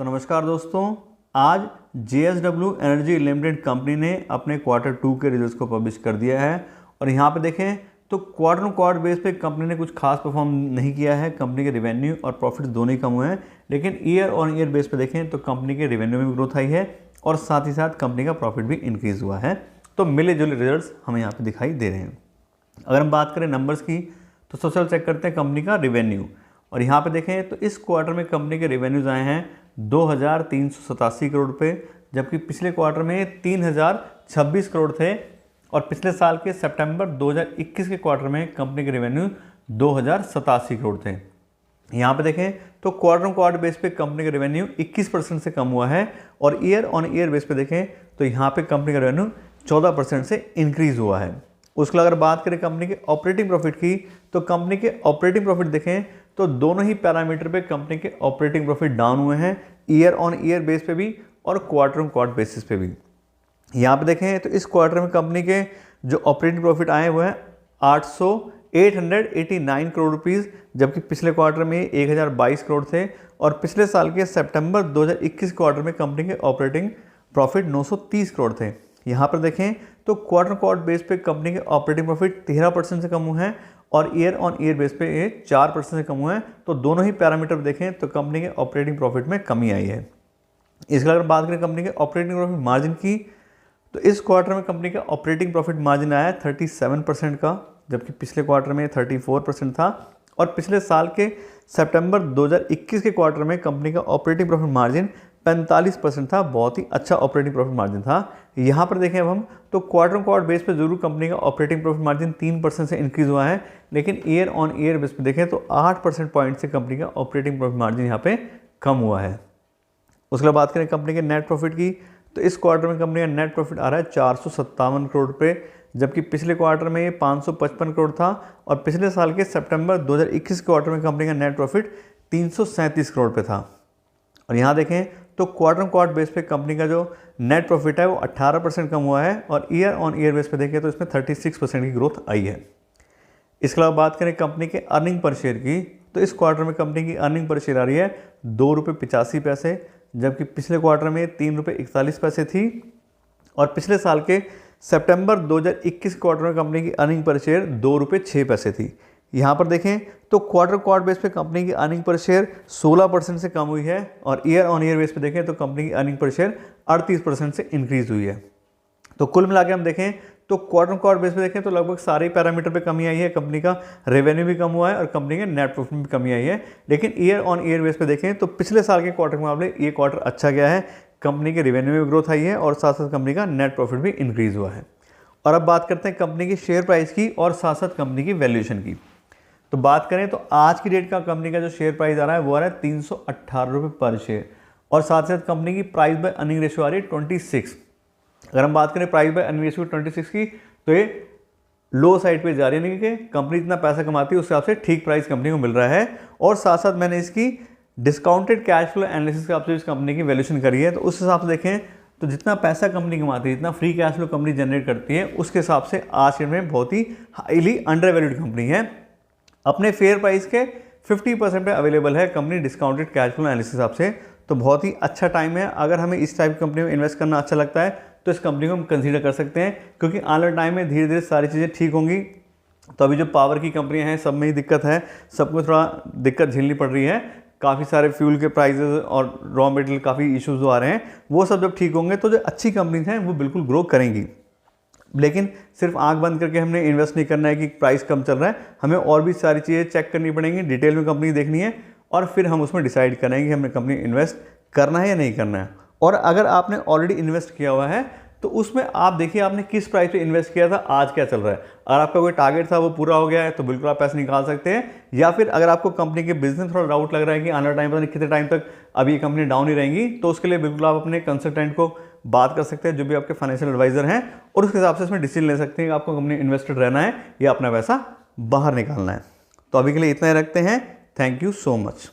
तो नमस्कार दोस्तों, आज JSW एनर्जी लिमिटेड कंपनी ने अपने क्वार्टर 2 के रिजल्ट्स को पब्लिश कर दिया है। और यहाँ पे देखें तो क्वार्टर ऑन क्वार्टर बेस पे कंपनी ने कुछ खास परफॉर्म नहीं किया है। कंपनी के रेवेन्यू और प्रॉफिट दोनों ही कम हुए हैं, लेकिन ईयर ऑन ईयर बेस पे देखें तो कंपनी के रेवेन्यू में भी ग्रोथ आई है और साथ ही साथ कंपनी का प्रॉफिट भी इंक्रीज़ हुआ है। तो मिले जुले रिजल्ट्स हमें यहाँ पे दिखाई दे रहे हैं। अगर हम बात करें नंबर्स की तो सबसे पहले चेक करते हैं कंपनी का रेवेन्यू। और यहाँ पे देखें तो इस क्वार्टर में कंपनी के रेवेन्यूज आए हैं 2387 करोड़ रुपये, जबकि पिछले क्वार्टर में 3026 करोड़ थे। और पिछले साल के सितंबर 2021 के क्वार्टर में कंपनी के रेवेन्यू 2087 करोड़ थे। यहाँ पे देखें तो क्वार्टर ऑन क्वार्टर बेस पे कंपनी का रेवेन्यू 21% से कम हुआ है और ईयर ऑन ईयर बेस पे देखें तो यहाँ पे कंपनी का रेवेन्यू 14% से इंक्रीज़ हुआ है। उसके अगर बात करें कंपनी के ऑपरेटिंग प्रॉफिट की तो कंपनी के ऑपरेटिंग प्रॉफिट देखें तो दोनों ही पैरामीटर पे कंपनी के ऑपरेटिंग प्रॉफिट डाउन हुए हैं, ईयर ऑन ईयर बेस पे भी और क्वार्टर ऑन क्वार्टर बेसिस पे भी। यहाँ पे देखें तो इस क्वार्टर में कंपनी के जो ऑपरेटिंग प्रॉफिट आए हुए हैं 889 करोड़ रुपीज़, जबकि पिछले क्वार्टर में 1022 करोड़ थे। और पिछले साल के सितंबर 2021 क्वार्टर में कंपनी के ऑपरेटिंग प्रॉफिट 930 करोड़ थे। यहाँ पर देखें तो क्वार्टर क्वार्टर बेस पे कंपनी के ऑपरेटिंग प्रॉफिट 13% से कम हुए हैं और ईयर ऑन ईयर बेस पे ये 4% से कम हुए हैं। तो दोनों ही पैरामीटर देखें तो कंपनी के ऑपरेटिंग प्रॉफिट में कमी आई है। इसके अगर बात करें कंपनी के ऑपरेटिंग प्रॉफिट मार्जिन की तो इस क्वार्टर में कंपनी का ऑपरेटिंग प्रॉफिट मार्जिन आया है 37% का, जबकि पिछले क्वार्टर में 34% था। और पिछले साल के सितंबर 2021 के क्वार्टर में कंपनी का ऑपरेटिंग प्रॉफिट मार्जिन 45% था। बहुत ही अच्छा ऑपरेटिंग प्रॉफिट मार्जिन था। यहाँ पर देखें अब हम तो क्वार्टर ऑन क्वार्टर बेस पे जरूर कंपनी का ऑपरेटिंग प्रॉफिट मार्जिन 3% से इंक्रीज़ हुआ है, लेकिन ईयर ऑन ईयर बेस पे देखें तो 8% पॉइंट से कंपनी का ऑपरेटिंग प्रॉफिट मार्जिन यहाँ पे कम हुआ है। उसके बाद बात करें कंपनी के नेट प्रॉफिट की तो इस क्वार्टर में कंपनी का नेट प्रॉफिट आ रहा है 457 करोड़ रुपये, जबकि पिछले क्वार्टर में ये 555 करोड़ था। और पिछले साल के सितंबर 2021 क्वार्टर में कंपनी का नेट प्रॉफिट 337 करोड़ पे था। और यहाँ देखें तो क्वार्टर क्वार्टर बेस पे कंपनी का जो नेट प्रॉफिट है वो 18% कम हुआ है और ईयर ऑन ईयर बेस पे देखें तो इसमें 36% की ग्रोथ आई है। इसके अलावा बात करें कंपनी के अर्निंग पर शेयर की तो इस क्वार्टर में कंपनी की अर्निंग पर शेयर आ रही है 2 रुपये 85 पैसे, जबकि पिछले क्वार्टर में 3 रुपये 41 पैसे थी। और पिछले साल के सितंबर 2021 क्वार्टर में कंपनी की अर्निंग पर शेयर 2 रुपये 6 पैसे थी। यहाँ पर देखें तो क्वार्टर क्वार्टर बेस पे कंपनी की अर्निंग पर शेयर 16% से कम हुई है और ईयर ऑन ईयर बेस पे देखें तो कंपनी की अर्निंग पर शेयर 38% से इंक्रीज हुई है। तो कुल मिला के हम देखें तो क्वार्टर क्वार्टर बेस पे देखें तो लगभग सारे पैरामीटर पे कमी आई है। कंपनी का रेवेन्यू भी कम हुआ है और कंपनी के नेट प्रॉफिट में भी कमी आई है, लेकिन ईयर ऑन ईयर बेस पे देखें तो पिछले साल के क्वार्टर के मुकाबले ये क्वार्टर अच्छा गया है। कंपनी के रेवेन्यू में भी ग्रोथ आई है और साथ साथ कंपनी का नेट प्रॉफिट भी इंक्रीज हुआ है। और अब बात करते हैं कंपनी की शेयर प्राइस की और साथ साथ कंपनी की वैल्यूएशन की। तो बात करें तो आज की डेट का कंपनी का जो शेयर प्राइस आ रहा है वो आ रहा है 318 रुपये पर शेयर और साथ साथ कंपनी की प्राइस बाय अर्निंग रेशियो आ रही है 26। अगर हम बात करें प्राइस बाय अर्निंग रेशियो 26 की तो ये लो साइड पे जा रही है, यानी कि कंपनी जितना पैसा कमाती है उस हिसाब से ठीक प्राइस कंपनी को मिल रहा है। और साथ साथ मैंने इसकी डिस्काउंटेड कैश फ्लो एनालिसिस के हिसाब से इस कंपनी की वैल्यूएशन करी है। तो उस हिसाब से देखें तो जितना पैसा कंपनी कमाती है, जितना free cash flow company generate करती है, उसके हिसाब से आज के में बहुत ही हाईली अंडर वैल्यूड कंपनी है। अपने फेयर प्राइस के 50% पे अवेलेबल है company discounted cash flow analysis हिसाब से। तो बहुत ही अच्छा टाइम है। अगर हमें इस टाइप की कंपनी में इन्वेस्ट करना अच्छा लगता है तो इस कंपनी को हम कंसीडर कर सकते हैं, क्योंकि आने वाले टाइम में धीरे धीरे सारी चीज़ें ठीक होंगी। तो अभी जो पावर की कंपनियां हैं सब में ही दिक्कत है, सबको थोड़ा दिक्कत झेलनी पड़ रही है। काफ़ी सारे फ्यूल के प्राइसेस और रॉ मटेरियल काफ़ी इश्यूज जो आ रहे हैं, वो सब जब ठीक होंगे तो जो अच्छी कंपनीज हैं वो बिल्कुल ग्रो करेंगी। लेकिन सिर्फ आंख बंद करके हमने इन्वेस्ट नहीं करना है कि प्राइस कम चल रहा है, हमें और भी सारी चीज़ें चेक करनी पड़ेंगी, डिटेल में कंपनी देखनी है और फिर हम उसमें डिसाइड करेंगे कि हमें कंपनी इन्वेस्ट करना है या नहीं करना है। और अगर आपने ऑलरेडी इन्वेस्ट किया हुआ है तो उसमें आप देखिए आपने किस प्राइस पे इन्वेस्ट किया था, आज क्या चल रहा है। अगर आपका कोई टारगेट था वो पूरा हो गया है तो बिल्कुल आप पैसे निकाल सकते हैं, या फिर अगर आपको कंपनी के बिजनेस थोड़ा डाउट लग रहा है कि आने वाला टाइम पता नहीं कितने टाइम तक अभी ये कंपनी डाउन ही रहेंगी, तो उसके लिए बिल्कुल आप अपने कंसल्टेंट को बात कर सकते हैं, जो भी आपके फाइनेंशियल एडवाइजर हैं, और उसके हिसाब से इसमें डिसीजन ले सकते हैं कि आपको कंपनी इन्वेस्टेड रहना है या अपना पैसा बाहर निकालना है। तो अभी के लिए इतना ही रखते हैं। Thank you so much.